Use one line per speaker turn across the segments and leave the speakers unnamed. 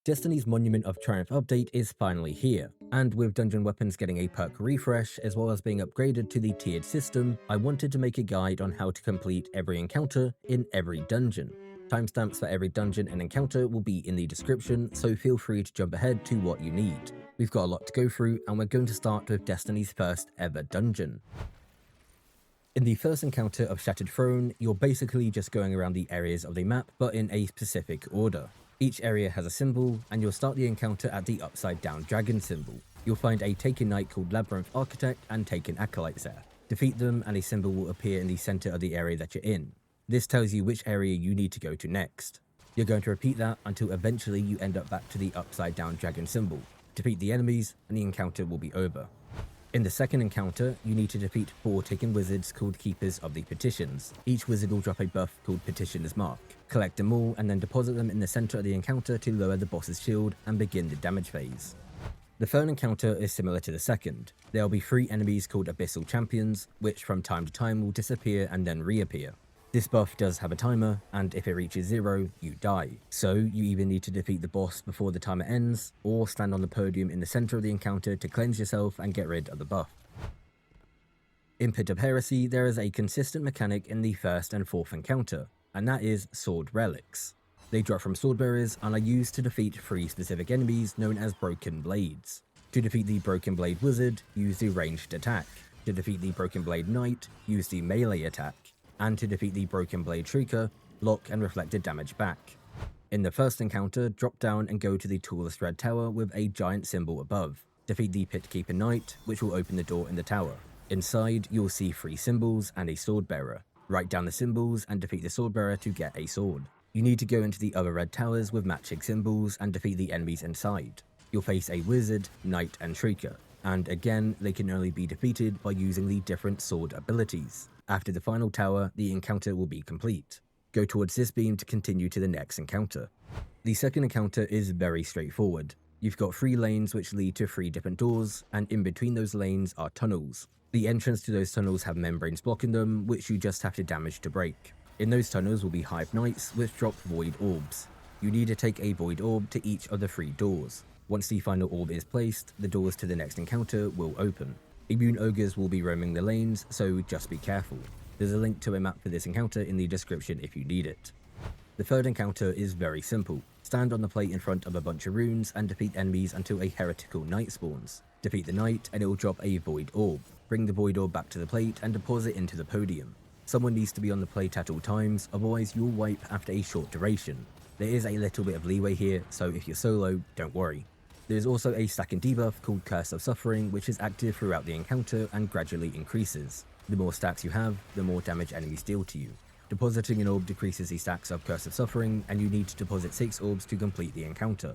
Destiny's Monument of Triumph update is finally here, and with dungeon weapons getting a perk refresh as well as being upgraded to the tiered system, I wanted to make a guide on how to complete every encounter in every dungeon. Timestamps for every dungeon and encounter will be in the description, so feel free to jump ahead to what you need. We've got a lot to go through, and we're going to start with Destiny's first ever dungeon. In the first encounter of Shattered Throne, you're basically just going around the areas of the map, but in a specific order. Each area has a symbol, and you'll start the encounter at the upside down dragon symbol. You'll find a Taken Knight called Labyrinth Architect and Taken Acolytes there. Defeat them and a symbol will appear in the center of the area that you're in. This tells you which area you need to go to next. You're going to repeat that until eventually you end up back to the upside down dragon symbol. Defeat the enemies and the encounter will be over. In the second encounter, you need to defeat 4 Taken Wizards called Keepers of the Petitions. Each wizard will drop a buff called Petitioner's Mark. Collect them all and then deposit them in the center of the encounter to lower the boss's shield and begin the damage phase. The third encounter is similar to the second. There will be 3 enemies called Abyssal Champions, which from time to time will disappear and then reappear. This buff does have a timer, and if it reaches 0, you die. So you either need to defeat the boss before the timer ends, or stand on the podium in the center of the encounter to cleanse yourself and get rid of the buff. In Pit of Heresy, there is a consistent mechanic in the first and fourth encounter, and that is Sword Relics. They drop from sword bearers and are used to defeat 3 specific enemies known as Broken Blades. To defeat the Broken Blade Wizard, use the ranged attack. To defeat the Broken Blade Knight, use the melee attack. And to defeat the Broken Blade Shrieker, block and reflected damage back. In the first encounter, drop down and go to the tallest red tower with a giant symbol above. Defeat the Pit Keeper Knight, which will open the door in the tower. Inside, you'll see 3 symbols and a sword bearer. Write down the symbols and defeat the sword bearer to get a sword. You need to go into the other red towers with matching symbols and defeat the enemies inside. You'll face a wizard, knight and shrieker, and again they can only be defeated by using the different sword abilities. After the final tower, the encounter will be complete. Go towards this beam to continue to the next encounter. The second encounter is very straightforward. You've got 3 lanes which lead to 3 different doors, and in between those lanes are tunnels. The entrance to those tunnels have membranes blocking them, which you just have to damage to break. In those tunnels will be Hive Knights, which drop Void Orbs. You need to take a Void Orb to each of the 3 doors. Once the final orb is placed, the doors to the next encounter will open. Immune ogres will be roaming the lanes, so just be careful. There's a link to a map for this encounter in the description if you need it. The third encounter is very simple. Stand on the plate in front of a bunch of runes and defeat enemies until a heretical knight spawns. Defeat the knight and it will drop a void orb. Bring the void orb back to the plate and deposit into the podium. Someone needs to be on the plate at all times, otherwise you'll wipe after a short duration. There is a little bit of leeway here, so if you're solo, don't worry. There is also a stacking debuff called Curse of Suffering, which is active throughout the encounter and gradually increases. The more stacks you have, the more damage enemies deal to you. Depositing an orb decreases the stacks of Curse of Suffering, and you need to deposit 6 orbs to complete the encounter.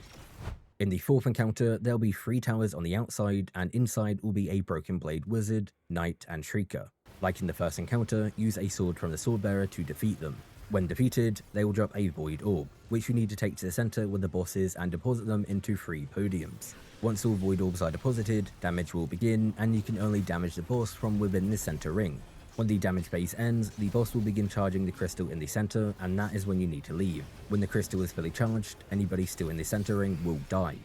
In the fourth encounter, there'll be 3 towers on the outside, and inside will be a Broken Blade Wizard, Knight, and Shrieker. Like in the first encounter, use a sword from the Swordbearer to defeat them. When defeated, they will drop a Void Orb, which you need to take to the center with the bosses and deposit them into 3 podiums. Once all Void Orbs are deposited, damage will begin, and you can only damage the boss from within the center ring. When the damage phase ends, the boss will begin charging the crystal in the center, and that is when you need to leave. When the crystal is fully charged, anybody still in the center ring will die.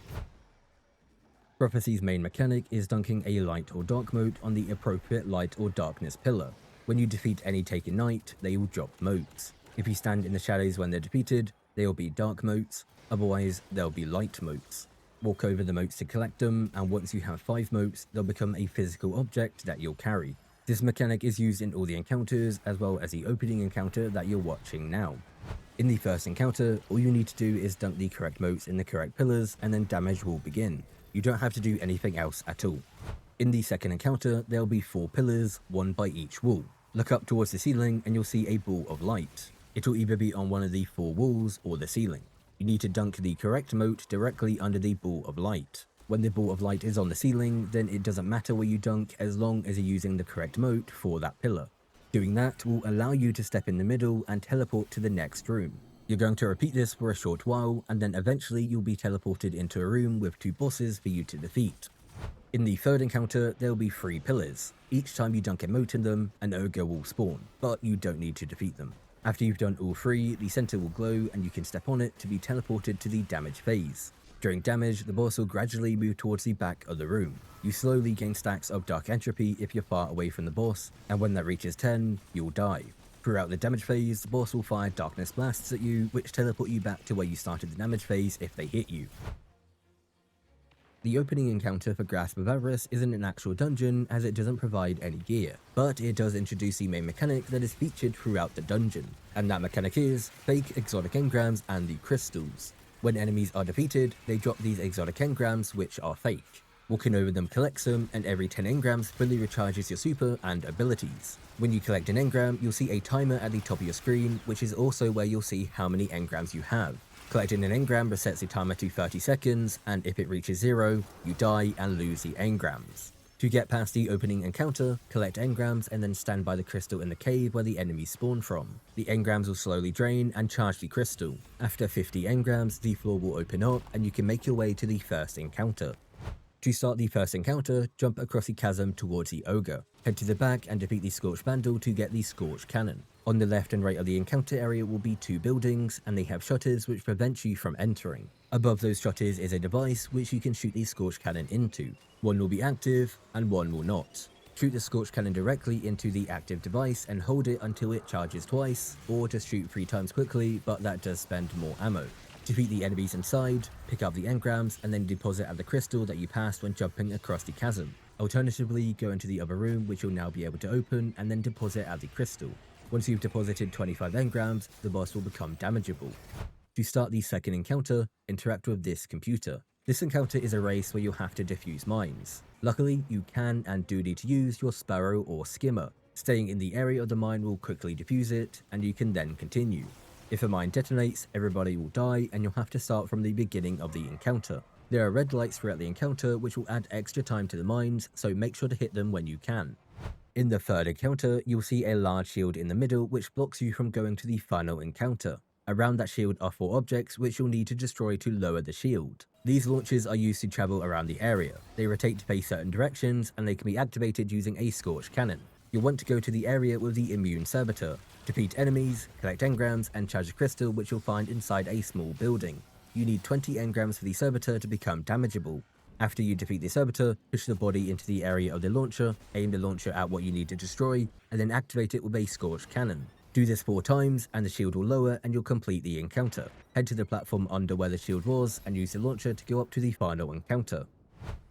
Prophecy's main mechanic is dunking a light or dark mote on the appropriate light or darkness pillar. When you defeat any Taken Knight, they will drop motes. If you stand in the shadows when they're defeated, they will be dark motes, otherwise they'll be light motes. Walk over the motes to collect them, and once you have 5 motes, they'll become a physical object that you'll carry. This mechanic is used in all the encounters, as well as the opening encounter that you're watching now. In the first encounter, all you need to do is dunk the correct motes in the correct pillars, and then damage will begin. You don't have to do anything else at all. In the second encounter, there'll be 4 pillars, 1 by each wall. Look up towards the ceiling and you'll see a ball of light. It will either be on one of the 4 walls or the ceiling. You need to dunk the correct mote directly under the ball of light. When the ball of light is on the ceiling, then it doesn't matter where you dunk as long as you're using the correct mote for that pillar. Doing that will allow you to step in the middle and teleport to the next room. You're going to repeat this for a short while, and then eventually you'll be teleported into a room with 2 bosses for you to defeat. In the third encounter, there'll be 3 pillars. Each time you dunk a mote in them, an ogre will spawn, but you don't need to defeat them. After you've done all 3, the center will glow and you can step on it to be teleported to the damage phase. During damage, the boss will gradually move towards the back of the room. You slowly gain stacks of dark entropy if you're far away from the boss, and when that reaches 10, you'll die. Throughout the damage phase, the boss will fire darkness blasts at you, which teleport you back to where you started the damage phase if they hit you. The opening encounter for Grasp of Avarice isn't an actual dungeon as it doesn't provide any gear, but it does introduce the main mechanic that is featured throughout the dungeon, and that mechanic is fake exotic engrams and the crystals. When enemies are defeated, they drop these exotic engrams which are fake. Walking over them collects them, and every 10 engrams fully recharges your super and abilities. When you collect an engram, you'll see a timer at the top of your screen, which is also where you'll see how many engrams you have. Collecting an engram resets the timer to 30 seconds, and if it reaches 0, you die and lose the engrams. To get past the opening encounter, collect engrams and then stand by the crystal in the cave where the enemies spawn from. The engrams will slowly drain and charge the crystal. After 50 engrams, the floor will open up and you can make your way to the first encounter. To start the first encounter, jump across the chasm towards the ogre. Head to the back and defeat the Scorched Vandal to get the Scorched Cannon. On the left and right of the encounter area will be 2 buildings, and they have shutters which prevent you from entering. Above those shutters is a device which you can shoot the Scorched Cannon into. One will be active, and one will not. Shoot the Scorched Cannon directly into the active device and hold it until it charges twice, or just shoot 3 times quickly, but that does spend more ammo. Defeat the enemies inside, pick up the engrams, and then deposit at the crystal that you passed when jumping across the chasm. Alternatively, go into the other room, which you'll now be able to open, and then deposit at the crystal. Once you've deposited 25 engrams, the boss will become damageable. To start the second encounter, interact with this computer. This encounter is a race where you'll have to defuse mines. Luckily, you can and do need to use your Sparrow or Skimmer. Staying in the area of the mine will quickly defuse it, and you can then continue. If a mine detonates, everybody will die and you'll have to start from the beginning of the encounter. There are red lights throughout the encounter which will add extra time to the mines, so make sure to hit them when you can. In the third encounter, you'll see a large shield in the middle which blocks you from going to the final encounter. Around that shield are 4 objects which you'll need to destroy to lower the shield. These launchers are used to travel around the area. They rotate to face certain directions and they can be activated using a Scorched Cannon. You'll want to go to the area with the Immune Servitor. Defeat enemies, collect engrams, and charge a crystal which you'll find inside a small building. You need 20 engrams for the Servitor to become damageable. After you defeat the Servitor, push the body into the area of the launcher, aim the launcher at what you need to destroy, and then activate it with a Scorched Cannon. Do this 4 times and the shield will lower and you'll complete the encounter. Head to the platform under where the shield was and use the launcher to go up to the final encounter.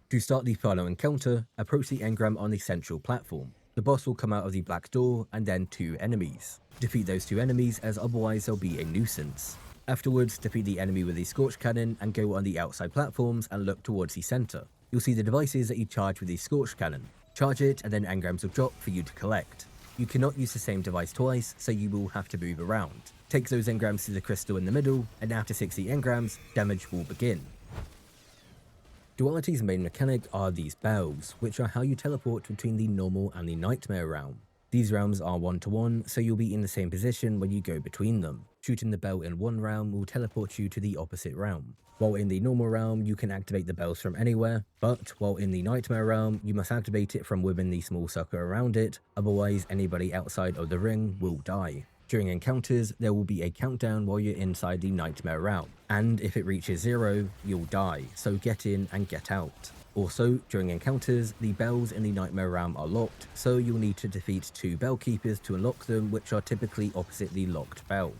To start the final encounter, approach the engram on the central platform. The boss will come out of the black door and then 2 enemies. Defeat those 2 enemies as otherwise they'll be a nuisance. Afterwards, defeat the enemy with the Scorched Cannon and go on the outside platforms and look towards the center. You'll see the devices that you charge with the Scorched Cannon. Charge it and then engrams will drop for you to collect. You cannot use the same device twice, so you will have to move around. Take those engrams to the crystal in the middle, and after 60 engrams, damage will begin. Duality's main mechanic are these bells, which are how you teleport between the normal and the nightmare realm. These realms are 1-to-1, so you'll be in the same position when you go between them. Shooting the bell in one realm will teleport you to the opposite realm. While in the normal realm, you can activate the bells from anywhere, but while in the nightmare realm, you must activate it from within the small circle around it, otherwise anybody outside of the ring will die. During encounters, there will be a countdown while you're inside the nightmare realm, and if it reaches 0, you'll die, so get in and get out. Also, during encounters, the bells in the nightmare realm are locked, so you'll need to defeat 2 bell keepers to unlock them, which are typically opposite the locked bell.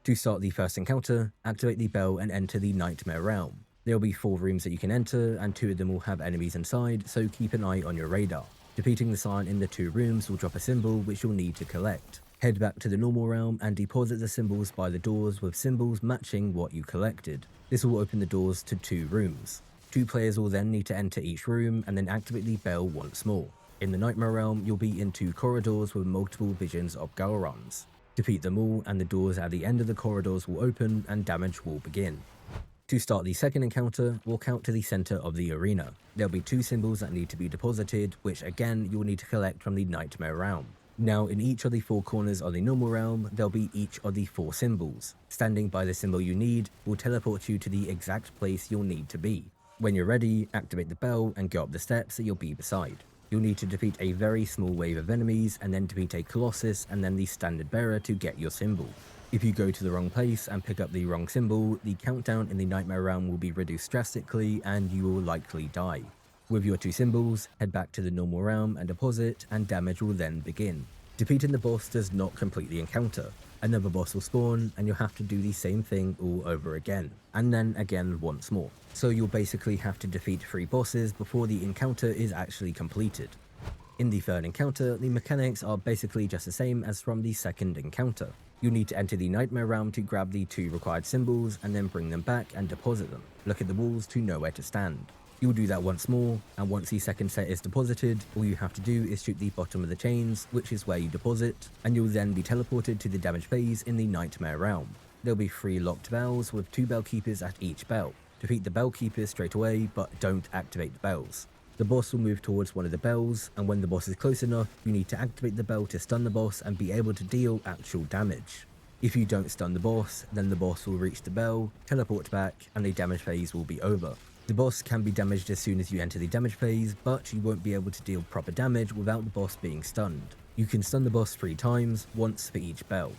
To start the first encounter, activate the bell and enter the nightmare realm. There will be 4 rooms that you can enter, and 2 of them will have enemies inside, so keep an eye on your radar. Defeating the sign in the 2 rooms will drop a symbol which you'll need to collect. Head back to the normal realm and deposit the symbols by the doors with symbols matching what you collected. This will open the doors to 2 rooms. 2 players will then need to enter each room and then activate the bell once more. In the nightmare realm, you'll be in 2 corridors with multiple visions of Gaurons. Defeat them all and the doors at the end of the corridors will open and damage will begin. To start the second encounter, walk out to the center of the arena. There'll be 2 symbols that need to be deposited, which again you'll need to collect from the nightmare realm. Now in each of the 4 corners of the normal realm, there'll be each of the 4 symbols. Standing by the symbol you need will teleport you to the exact place you'll need to be. When you're ready, activate the bell and go up the steps that you'll be beside. You'll need to defeat a very small wave of enemies and then defeat a Colossus and then the standard bearer to get your symbol. If you go to the wrong place and pick up the wrong symbol, the countdown in the Nightmare Realm will be reduced drastically and you will likely die. With your 2 symbols, head back to the normal realm and deposit, and damage will then begin. Defeating the boss does not complete the encounter. Another boss will spawn and you'll have to do the same thing all over again, and then again once more. So you'll basically have to defeat 3 bosses before the encounter is actually completed. In the third encounter, the mechanics are basically just the same as from the second encounter. You'll need to enter the Nightmare Realm to grab the 2 required symbols and then bring them back and deposit them. Look at the walls to know where to stand. You'll do that once more, and once the second set is deposited, all you have to do is shoot the bottom of the chains, which is where you deposit, and you'll then be teleported to the damage phase in the Nightmare Realm. There'll be 3 locked bells with 2 bell keepers at each bell. Defeat the bell keepers straight away, but don't activate the bells. The boss will move towards one of the bells, and when the boss is close enough, you need to activate the bell to stun the boss and be able to deal actual damage. If you don't stun the boss, then the boss will reach the bell, teleport back, and the damage phase will be over. The boss can be damaged as soon as you enter the damage phase, but you won't be able to deal proper damage without the boss being stunned. You can stun the boss 3 times, once for each bell.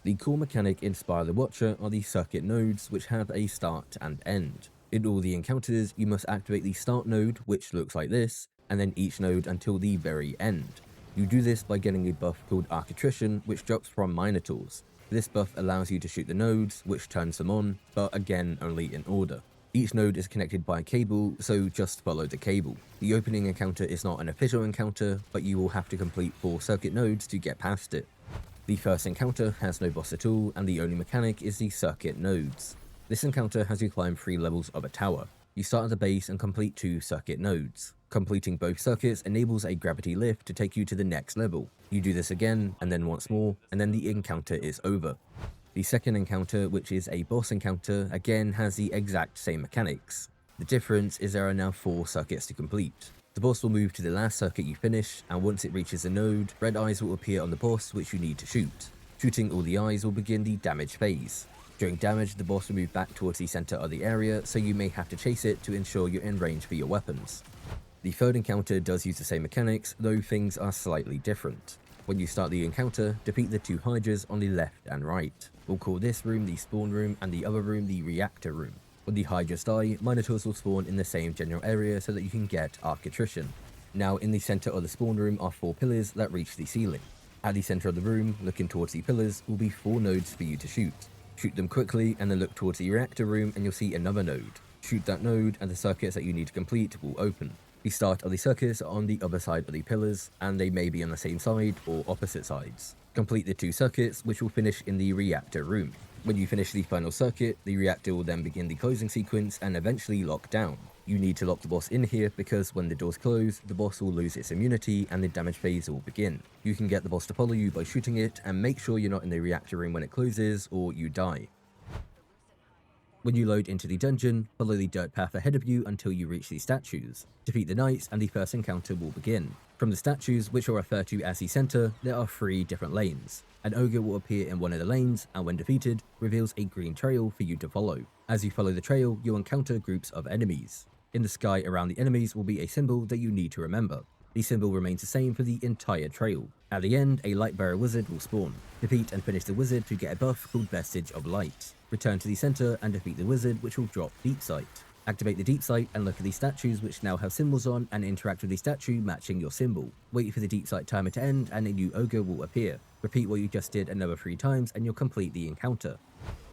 The core mechanic in Spire the Watcher are the circuit nodes, which have a start and end. In all the encounters, you must activate the start node, which looks like this, and then each node until the very end. You do this by getting a buff called Arc-Attrition, which drops from Minotaurs. This buff allows you to shoot the nodes, which turns them on, but again only in order. Each node is connected by a cable, so just follow the cable. The opening encounter is not an official encounter, but you will have to complete 4 circuit nodes to get past it. The first encounter has no boss at all, and the only mechanic is the circuit nodes. This encounter has you climb 3 levels of a tower. You start at the base and complete 2 circuit nodes. Completing both circuits enables a gravity lift to take you to the next level. You do this again, and then once more, and then the encounter is over. The second encounter, which is a boss encounter, again has the exact same mechanics. The difference is there are now 4 circuits to complete. The boss will move to the last circuit you finish, and once it reaches the node, red eyes will appear on the boss which you need to shoot. Shooting all the eyes will begin the damage phase. During damage, the boss will move back towards the center of the area, so you may have to chase it to ensure you're in range for your weapons. The third encounter does use the same mechanics, though things are slightly different. When you start the encounter, defeat the 2 Hydras on the left and right. We'll call this room the spawn room and the other room the reactor room. When the Hydras die, Minotaurs will spawn in the same general area so that you can get Arc-Attrition. Now in the center of the spawn room are 4 pillars that reach the ceiling. At the center of the room, looking towards the pillars, will be 4 nodes for you to shoot. Shoot them quickly and then look towards the reactor room and you'll see another node. Shoot that node and the circuits that you need to complete will open. The start of the circuits are on the other side of the pillars, and they may be on the same side or opposite sides. Complete the 2 circuits, which will finish in the reactor room. When you finish the final circuit, the reactor will then begin the closing sequence and eventually lock down. You need to lock the boss in here because when the doors close, the boss will lose its immunity and the damage phase will begin. You can get the boss to follow you by shooting it, and make sure you're not in the reactor room when it closes or you die. When you load into the dungeon, follow the dirt path ahead of you until you reach the statues. Defeat the knights and the first encounter will begin. From the statues, which are referred to as the center, there are 3 different lanes. An ogre will appear in one of the lanes, and when defeated, reveals a green trail for you to follow. As you follow the trail, you'll encounter groups of enemies. In the sky around the enemies will be a symbol that you need to remember. The symbol remains the same for the entire trail. At the end, a Lightbearer wizard will spawn. Defeat and finish the wizard to get a buff called Vestige of Light. Return to the center and defeat the wizard, which will drop Deep Sight. Activate the Deep Sight and look at the statues which now have symbols on and interact with the statue matching your symbol. Wait for the Deep Sight timer to end and a new ogre will appear. Repeat what you just did another 3 times and you'll complete the encounter.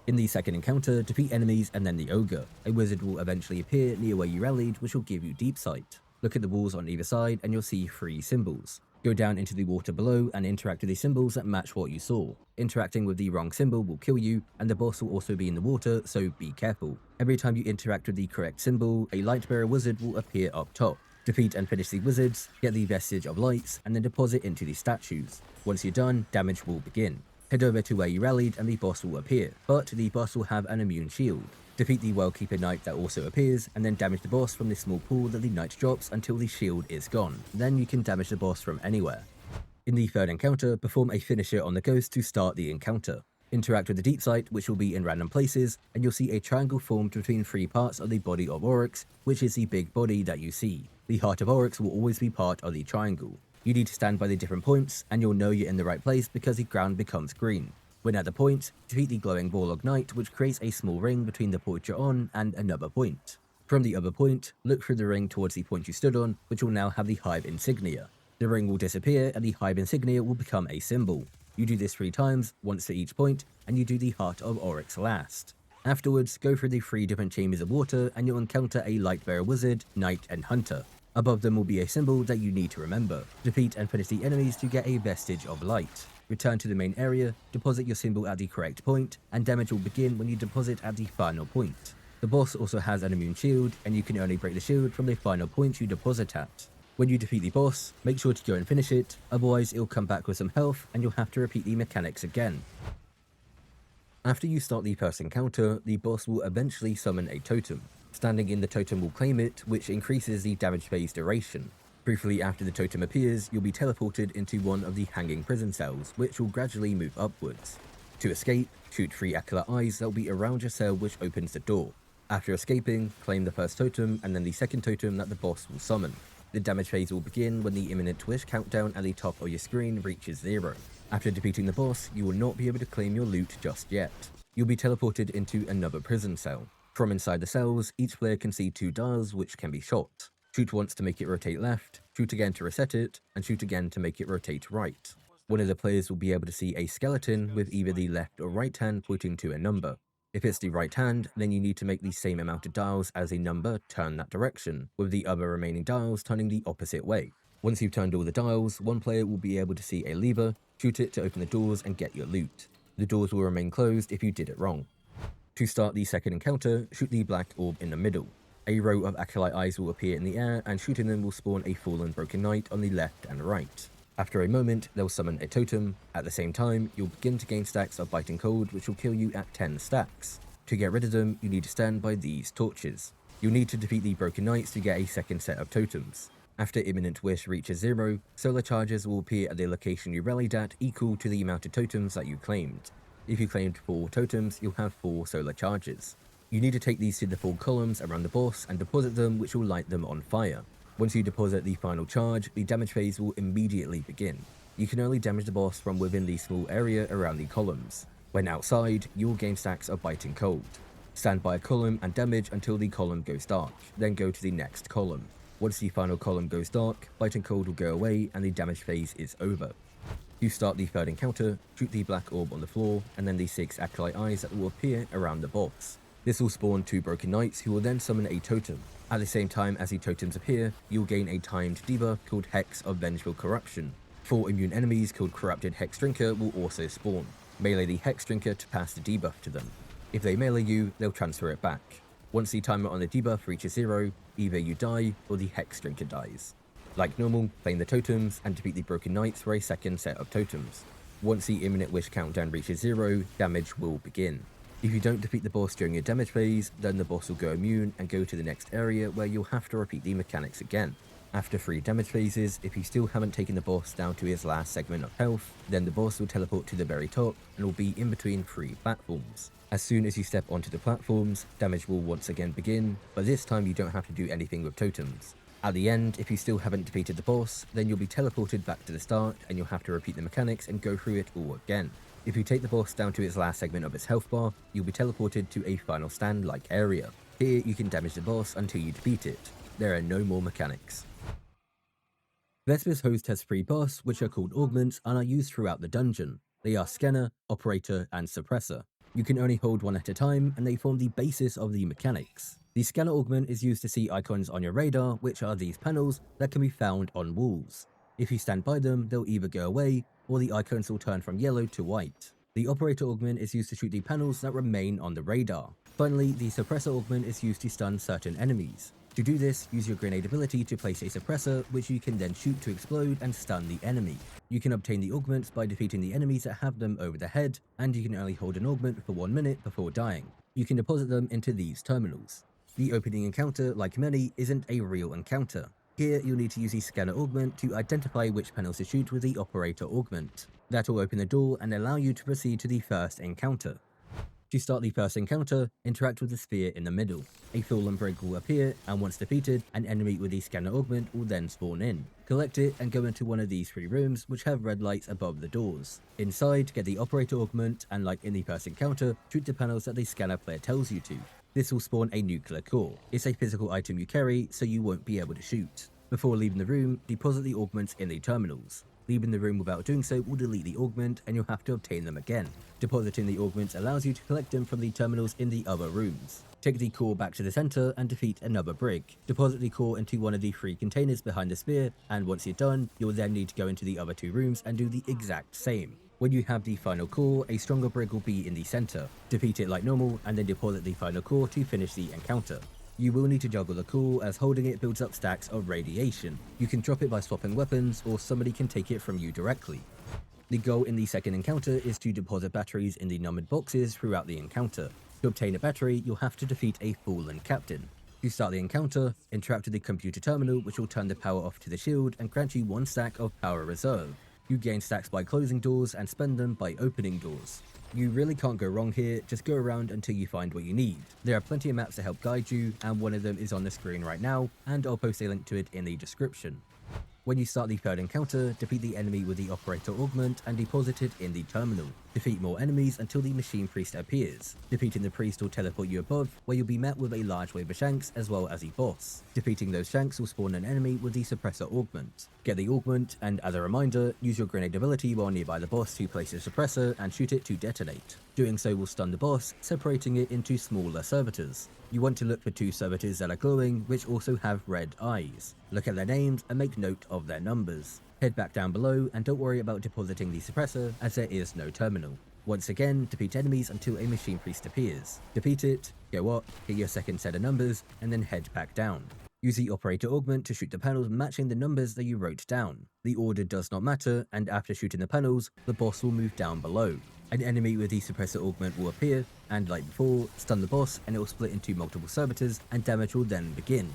In the second encounter, defeat enemies and then the ogre. A wizard will eventually appear near where you rallied, which will give you Deep Sight. Look at the walls on either side and you'll see 3 symbols. Go down into the water below and interact with the symbols that match what you saw. Interacting with the wrong symbol will kill you, and the boss will also be in the water, so be careful. Every time you interact with the correct symbol, a Lightbearer wizard will appear up top. Defeat and finish the wizards, get the Vestige of Lights, and then deposit into the statues. Once you're done, damage will begin. Head over to where you rallied and the boss will appear, but the boss will have an immune shield. Defeat the Wellkeeper Knight that also appears, and then damage the boss from the small pool that the knight drops until the shield is gone. Then you can damage the boss from anywhere. In the third encounter, perform a finisher on the ghost to start the encounter. Interact with the Deep Sight, which will be in random places, and you'll see a triangle formed between 3 parts of the body of Oryx, which is the big body that you see. The heart of Oryx will always be part of the triangle. You need to stand by the different points, and you'll know you're in the right place because the ground becomes green. When at the point, defeat the glowing Warlord Knight, which creates a small ring between the point you're on and another point. From the other point, look through the ring towards the point you stood on, which will now have the hive insignia. The ring will disappear and the hive insignia will become a symbol. You do this 3 times, once for each point, and you do the Heart of Oryx last. Afterwards, go through the 3 different chambers of water and you'll encounter a Lightbearer Wizard, Knight, and Hunter. Above them will be a symbol that you need to remember. Defeat and finish the enemies to get a Vestige of Light. Return to the main area, deposit your symbol at the correct point, and damage will begin when you deposit at the final point. The boss also has an immune shield, and you can only break the shield from the final point you deposit at. When you defeat the boss, make sure to go and finish it, otherwise it'll come back with some health and you'll have to repeat the mechanics again. After you start the first encounter, the boss will eventually summon a totem. Standing in the totem will claim it, which increases the damage phase duration. Briefly after the totem appears, you'll be teleported into one of the hanging prison cells, which will gradually move upwards. To escape, shoot 3 Acolyte eyes that will be around your cell, which opens the door. After escaping, claim the first totem and then the second totem that the boss will summon. The damage phase will begin when the imminent wish countdown at the top of your screen reaches 0. After defeating the boss, you will not be able to claim your loot just yet. You'll be teleported into another prison cell. From inside the cells, each player can see 2 dials which can be shot. Shoot once to make it rotate left, shoot again to reset it, and shoot again to make it rotate right. One of the players will be able to see a skeleton with either the left or right hand pointing to a number. If it's the right hand, then you need to make the same amount of dials as a number turn that direction, with the other remaining dials turning the opposite way. Once you've turned all the dials, one player will be able to see a lever, shoot it to open the doors and get your loot. The doors will remain closed if you did it wrong. To start the second encounter, shoot the black orb in the middle. A row of Acolyte eyes will appear in the air, and shooting them will spawn a fallen broken knight on the left and right. After a moment, they'll summon a totem. At the same time, you'll begin to gain stacks of biting cold, which will kill you at 10 stacks. To get rid of them, you need to stand by these torches. You'll need to defeat the broken knights to get a second set of totems. After imminent wish reaches 0, solar charges will appear at the location you rallied at, equal to the amount of totems that you claimed. If you claimed 4 totems, you'll have 4 solar charges. You need to take these to the 4 columns around the boss and deposit them, which will light them on fire. Once you deposit the final charge, the damage phase will immediately begin. You can only damage the boss from within the small area around the columns. When outside, you'll gain stacks of biting cold. Stand by a column and damage until the column goes dark, then go to the next column. Once the final column goes dark, biting cold will go away and the damage phase is over. You start the third encounter, shoot the black orb on the floor, and then the 6 Acolyte eyes that will appear around the boss. This will spawn 2 broken knights who will then summon a totem. At the same time as the totems appear, you'll gain a timed debuff called Hex of Vengeful Corruption. 4 immune enemies called Corrupted Hex Drinker will also spawn. Melee the Hex Drinker to pass the debuff to them. If they melee you, they'll transfer it back. Once the timer on the debuff reaches 0, either you die or the Hex Drinker dies. Like normal, claim the totems and defeat the broken knights for a second set of totems. Once the imminent wish countdown reaches 0, damage will begin. If you don't defeat the boss during your damage phase, then the boss will go immune and go to the next area where you'll have to repeat the mechanics again. After 3 damage phases, if you still haven't taken the boss down to his last segment of health, then the boss will teleport to the very top and will be in between 3 platforms. As soon as you step onto the platforms, damage will once again begin, but this time you don't have to do anything with totems. At the end, if you still haven't defeated the boss, then you'll be teleported back to the start and you'll have to repeat the mechanics and go through it all again. If you take the boss down to its last segment of its health bar, you'll be teleported to a final stand-like area. Here you can damage the boss until you defeat it. There are no more mechanics. Vesper's host has 3 buffs, which are called augments and are used throughout the dungeon. They are Scanner, Operator, and Suppressor. You can only hold one at a time, and they form the basis of the mechanics. The Scanner augment is used to see icons on your radar, which are these panels that can be found on walls. If you stand by them, they'll either go away, or the icons will turn from yellow to white. The Operator augment is used to shoot the panels that remain on the radar. Finally, the Suppressor augment is used to stun certain enemies. To do this, use your grenade ability to place a suppressor, which you can then shoot to explode and stun the enemy. You can obtain the augments by defeating the enemies that have them over the head, and you can only hold an augment for 1 minute before dying. You can deposit them into these terminals. The opening encounter, like many, isn't a real encounter. Here, you'll need to use the Scanner augment to identify which panels to shoot with the Operator augment. That will open the door and allow you to proceed to the first encounter. To start the first encounter, interact with the sphere in the middle. A fallen brig will appear, and once defeated, an enemy with the scanner augment will then spawn in. Collect it and go into one of these 3 rooms which have red lights above the doors. Inside, get the operator augment and, like in the first encounter, shoot the panels that the scanner player tells you to. This will spawn a nuclear core. It's a physical item you carry, so you won't be able to shoot. Before leaving the room, deposit the augments in the terminals. Leaving the room without doing so will delete the augment and you'll have to obtain them again. Depositing the augments allows you to collect them from the terminals in the other rooms. Take the core back to the center and defeat another brig. Deposit the core into one of the 3 containers behind the sphere, and once you're done, you'll then need to go into the other 2 rooms and do the exact same. When you have the final core, a stronger brig will be in the center. Defeat it like normal and then deposit the final core to finish the encounter. You will need to juggle the core, as holding it builds up stacks of radiation. You can drop it by swapping weapons, or somebody can take it from you directly. The goal in the second encounter is to deposit batteries in the numbered boxes throughout the encounter. To obtain a battery, you'll have to defeat a fallen captain. To start the encounter, interact with the computer terminal, which will turn the power off to the shield and grant you 1 stack of power reserve. You gain stacks by closing doors and spend them by opening doors. You really can't go wrong here, just go around until you find what you need. There are plenty of maps to help guide you, and one of them is on the screen right now, and I'll post a link to it in the description. When you start the third encounter, defeat the enemy with the operator augment and deposit it in the terminal. Defeat more enemies until the machine priest appears. Defeating the priest will teleport you above, where you'll be met with a large wave of shanks as well as a boss. Defeating those shanks will spawn an enemy with the suppressor augment. Get the augment, and as a reminder, use your grenade ability while nearby the boss to place a suppressor and shoot it to detonate. Doing so will stun the boss, separating it into smaller servitors. You want to look for 2 servitors that are glowing, which also have red eyes. Look at their names and make note of their numbers. Head back down below and don't worry about depositing the suppressor, as there is no terminal. Once again, defeat enemies until a machine priest appears. Defeat it, go up, get your second set of numbers, and then head back down. Use the operator augment to shoot the panels matching the numbers that you wrote down. The order does not matter, and after shooting the panels, the boss will move down below. An enemy with the suppressor augment will appear, and like before, stun the boss and it will split into multiple servitors, and damage will then begin.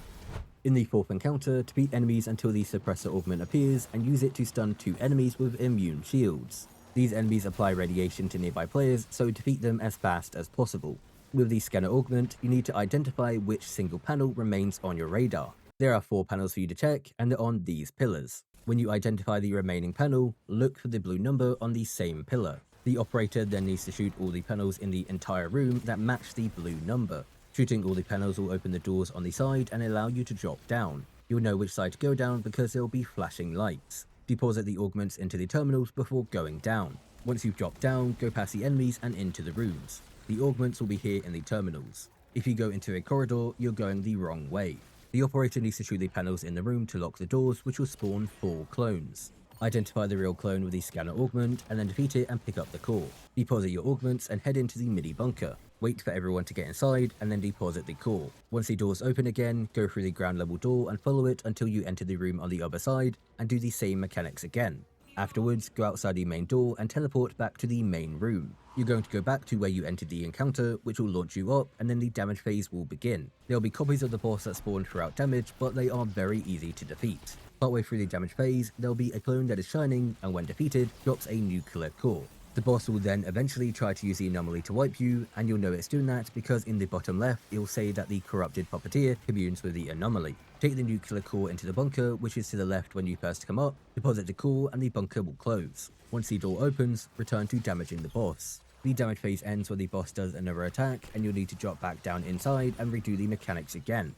In the fourth encounter, defeat enemies until the suppressor augment appears and use it to stun 2 enemies with immune shields. These enemies apply radiation to nearby players, so defeat them as fast as possible. With the scanner augment, you need to identify which single panel remains on your radar. There are 4 panels for you to check, and they're on these pillars. When you identify the remaining panel, look for the blue number on the same pillar. The operator then needs to shoot all the panels in the entire room that match the blue number. Shooting all the panels will open the doors on the side and allow you to drop down. You'll know which side to go down because there will be flashing lights. Deposit the augments into the terminals before going down. Once you've dropped down, go past the enemies and into the rooms. The augments will be here in the terminals. If you go into a corridor, you're going the wrong way. The operator needs to shoot the panels in the room to lock the doors, which will spawn 4 clones. Identify the real clone with the scanner augment and then defeat it and pick up the core. Deposit your augments and head into the mini bunker. Wait for everyone to get inside and then deposit the core. Once the doors open again, go through the ground level door and follow it until you enter the room on the other side and do the same mechanics again. Afterwards, go outside the main door and teleport back to the main room. You're going to go back to where you entered the encounter, which will launch you up, and then the damage phase will begin. There will be copies of the boss that spawn throughout damage, but they are very easy to defeat. Partway through the damage phase, there will be a clone that is shining, and when defeated, drops a nuclear core. The boss will then eventually try to use the anomaly to wipe you, and you'll know it's doing that because in the bottom left, it will say that the corrupted puppeteer communes with the anomaly. Take the nuclear core into the bunker, which is to the left when you first come up, deposit the core, and the bunker will close. Once the door opens, return to damaging the boss. The damage phase ends when the boss does another attack, and you'll need to drop back down inside and redo the mechanics again.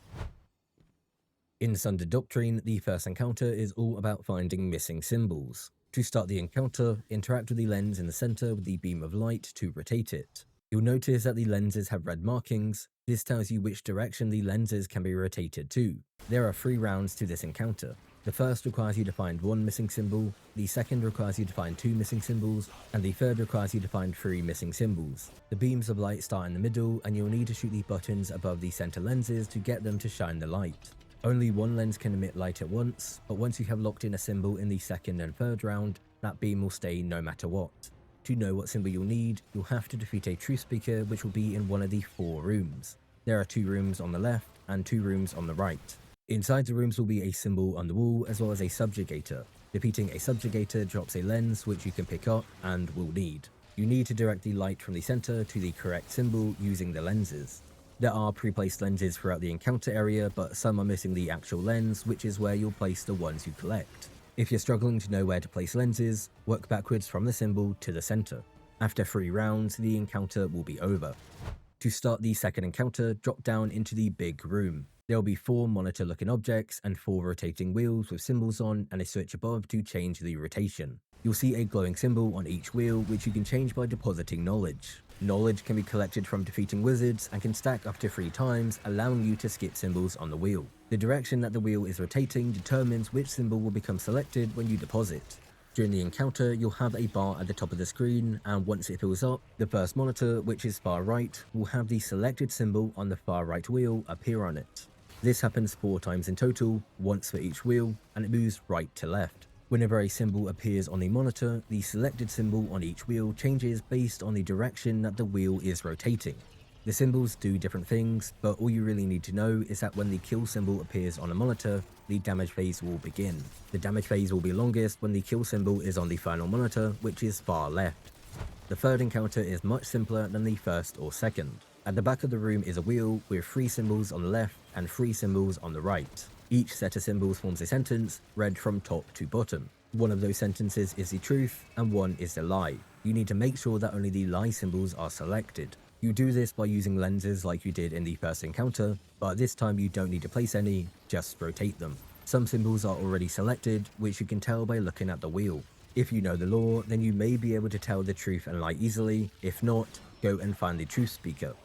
In Sundered Doctrine, the first encounter is all about finding missing symbols. To start the encounter, interact with the lens in the center with the beam of light to rotate it. You'll notice that the lenses have red markings. This tells you which direction the lenses can be rotated to. There are 3 rounds to this encounter. The first requires you to find 1 missing symbol, the second requires you to find 2 missing symbols, and the third requires you to find 3 missing symbols. The beams of light start in the middle, and you'll need to shoot the buttons above the center lenses to get them to shine the light. Only 1 lens can emit light at once, but once you have locked in a symbol in the second and third round, that beam will stay no matter what. To know what symbol you'll need, you'll have to defeat a truth speaker, which will be in one of the 4 rooms. There are 2 rooms on the left and 2 rooms on the right. Inside the rooms will be a symbol on the wall as well as a subjugator. Defeating a subjugator drops a lens which you can pick up and will need. You need to direct the light from the center to the correct symbol using the lenses. There are pre-placed lenses throughout the encounter area, but some are missing the actual lens, which is where you'll place the ones you collect. If you're struggling to know where to place lenses, work backwards from the symbol to the center. After 3 rounds, the encounter will be over. To start the second encounter, drop down into the big room. There will be 4 monitor-looking objects and 4 rotating wheels with symbols on and a switch above to change the rotation. You'll see a glowing symbol on each wheel, which you can change by depositing knowledge. Knowledge can be collected from defeating wizards and can stack up to 3 times, allowing you to skip symbols on the wheel. The direction that the wheel is rotating determines which symbol will become selected when you deposit. During the encounter, you'll have a bar at the top of the screen, and once it fills up, the first monitor, which is far right, will have the selected symbol on the far right wheel appear on it. This happens 4 times in total, once for each wheel, and it moves right to left. Whenever a symbol appears on the monitor, the selected symbol on each wheel changes based on the direction that the wheel is rotating. The symbols do different things, but all you really need to know is that when the kill symbol appears on a monitor, the damage phase will begin. The damage phase will be longest when the kill symbol is on the final monitor, which is far left. The third encounter is much simpler than the first or second. At the back of the room is a wheel with 3 symbols on the left and 3 symbols on the right. Each set of symbols forms a sentence, read from top to bottom. One of those sentences is the truth, and one is the lie. You need to make sure that only the lie symbols are selected. You do this by using lenses like you did in the first encounter, but this time you don't need to place any, just rotate them. Some symbols are already selected, which you can tell by looking at the wheel. If you know the lore, then you may be able to tell the truth and lie easily. If not, go and find the truth speaker.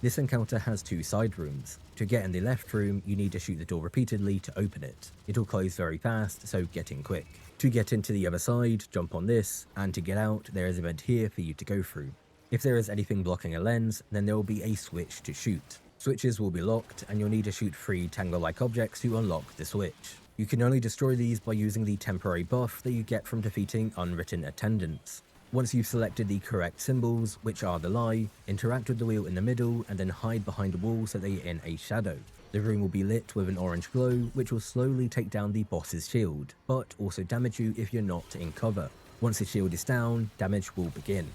This encounter has 2 side rooms. To get in the left room, you need to shoot the door repeatedly to open it. It'll close very fast, so get in quick. To get into the other side, jump on this, and to get out, there is a vent here for you to go through. If there is anything blocking a lens, then there will be a switch to shoot. Switches will be locked, and you'll need to shoot 3 tangle-like objects to unlock the switch. You can only destroy these by using the temporary buff that you get from defeating unwritten attendants. Once you've selected the correct symbols, which are the lie, interact with the wheel in the middle and then hide behind a wall so they are in a shadow. The room will be lit with an orange glow, which will slowly take down the boss's shield, but also damage you if you're not in cover. Once the shield is down, damage will begin.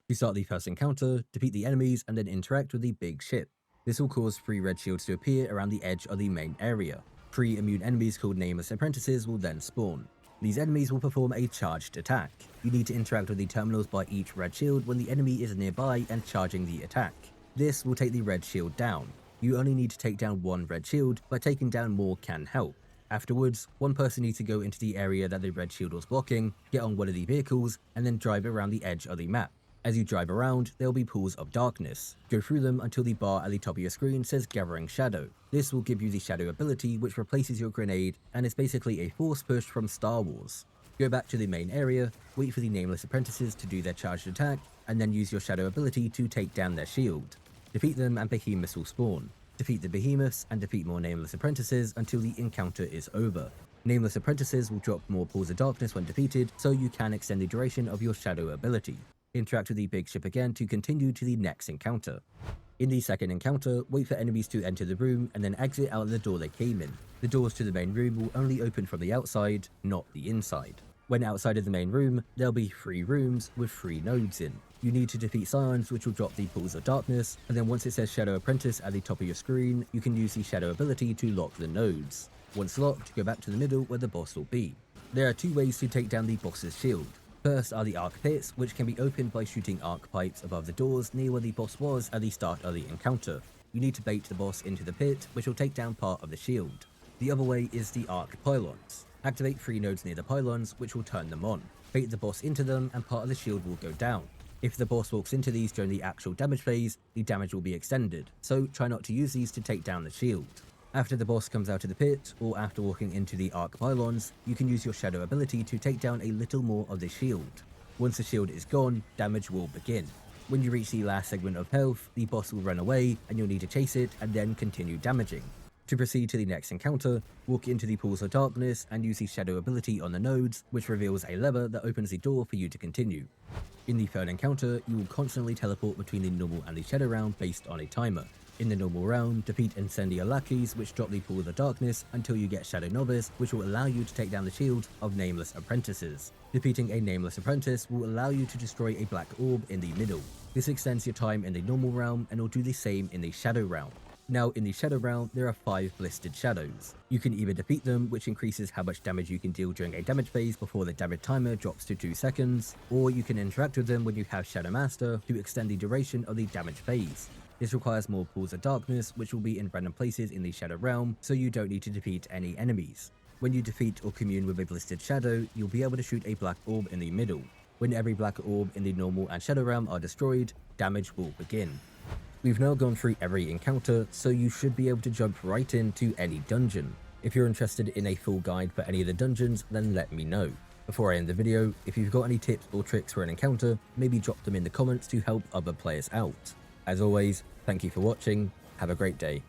To start the first encounter, defeat the enemies and then interact with the big ship. This will cause 3 red shields to appear around the edge of the main area. 3 immune enemies called Nameless Apprentices will then spawn. These enemies will perform a charged attack. You need to interact with the terminals by each red shield when the enemy is nearby and charging the attack. This will take the red shield down. You only need to take down 1 red shield, but taking down more can help. Afterwards, 1 person needs to go into the area that the red shield was blocking, get on one of the vehicles, and then drive around the edge of the map. As you drive around, there will be pools of darkness. Go through them until the bar at the top of your screen says Gathering Shadow. This will give you the Shadow ability, which replaces your grenade and is basically a force push from Star Wars. Go back to the main area, wait for the Nameless Apprentices to do their charged attack, and then use your Shadow ability to take down their shield. Defeat them and behemoths will spawn. Defeat the behemoths and defeat more Nameless Apprentices until the encounter is over. Nameless Apprentices will drop more pools of darkness when defeated, so you can extend the duration of your Shadow ability. Interact with the big ship again to continue to the next encounter. In the second encounter, wait for enemies to enter the room and then exit out the door they came in. The doors to the main room will only open from the outside, not the inside. When outside of the main room, there'll be 3 rooms with 3 nodes in. You need to defeat Scions, which will drop the pools of darkness, and then once it says Shadow Apprentice at the top of your screen, you can use the Shadow ability to lock the nodes. Once locked, go back to the middle where the boss will be. There are 2 ways to take down the boss's shield. First are the arc pits, which can be opened by shooting arc pipes above the doors near where the boss was at the start of the encounter. You need to bait the boss into the pit, which will take down part of the shield. The other way is the arc pylons. Activate 3 nodes near the pylons, which will turn them on. Bait the boss into them and part of the shield will go down. If the boss walks into these during the actual damage phase, the damage will be extended, so try not to use these to take down the shield. After the boss comes out of the pit, or after walking into the arc pylons, you can use your Shadow ability to take down a little more of the shield. Once the shield is gone, damage will begin. When you reach the last segment of health, the boss will run away and you'll need to chase it and then continue damaging. To proceed to the next encounter, walk into the pools of darkness and use the Shadow ability on the nodes, which reveals a lever that opens the door for you to continue. In the third encounter, you will constantly teleport between the normal and the Shadow round based on a timer. In the normal realm, defeat Incendiar lackeys, which drop the Pool of the Darkness until you get Shadow Novice, which will allow you to take down the shield of Nameless Apprentices. Defeating a Nameless Apprentice will allow you to destroy a black orb in the middle. This extends your time in the normal realm and will do the same in the Shadow realm. Now, in the Shadow realm, there are 5 Blistered Shadows. You can either defeat them, which increases how much damage you can deal during a damage phase before the damage timer drops to 2 seconds, or you can interact with them when you have Shadow Master to extend the duration of the damage phase. This requires more Pools of Darkness, which will be in random places in the Shadow realm, so you don't need to defeat any enemies. When you defeat or commune with a Blistered Shadow, you'll be able to shoot a black orb in the middle. When every black orb in the normal and Shadow realm are destroyed, damage will begin. We've now gone through every encounter, so you should be able to jump right into any dungeon. If you're interested in a full guide for any of the dungeons, then let me know. Before I end the video, if you've got any tips or tricks for an encounter, maybe drop them in the comments to help other players out. As always, thank you for watching, have a great day.